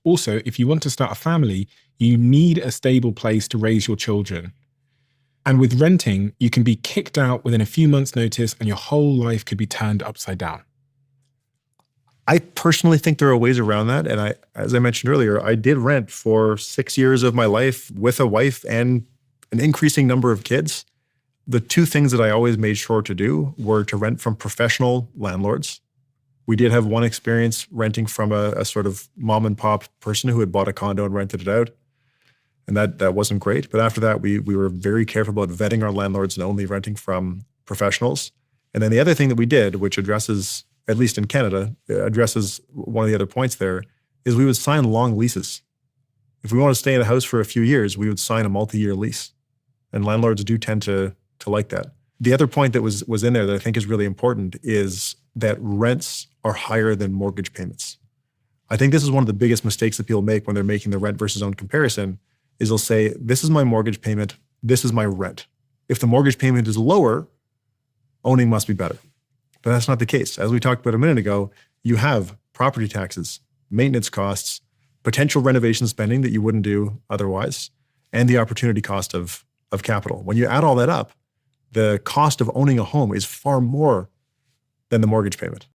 Also, if you want to start a family, you need a stable place to raise your children. And with renting, you can be kicked out within a few months' notice and your whole life could be turned upside down. I personally think there are ways around that. And as I mentioned earlier, I did rent for 6 years of my life with a wife and an increasing number of kids. The two things that I always made sure to do were to rent from professional landlords. We did have one experience renting from a sort of mom and pop person who had bought a condo and rented it out. And that wasn't great. But after that, we were very careful about vetting our landlords and only renting from professionals. And then the other thing that we did, which addresses, at least in Canada, addresses one of the other points there, is we would sign long leases. If we want to stay in a house for a few years, we would sign a multi-year lease. And landlords do tend to like that. The other point that was in there that I think is really important is that rents are higher than mortgage payments. I think this is one of the biggest mistakes that people make when they're making the rent versus own comparison, is they'll say, this is my mortgage payment, this is my rent. If the mortgage payment is lower, owning must be better. But that's not the case. As we talked about a minute ago, you have property taxes, maintenance costs, potential renovation spending that you wouldn't do otherwise, and the opportunity cost of capital. When you add all that up, the cost of owning a home is far more than the mortgage payment.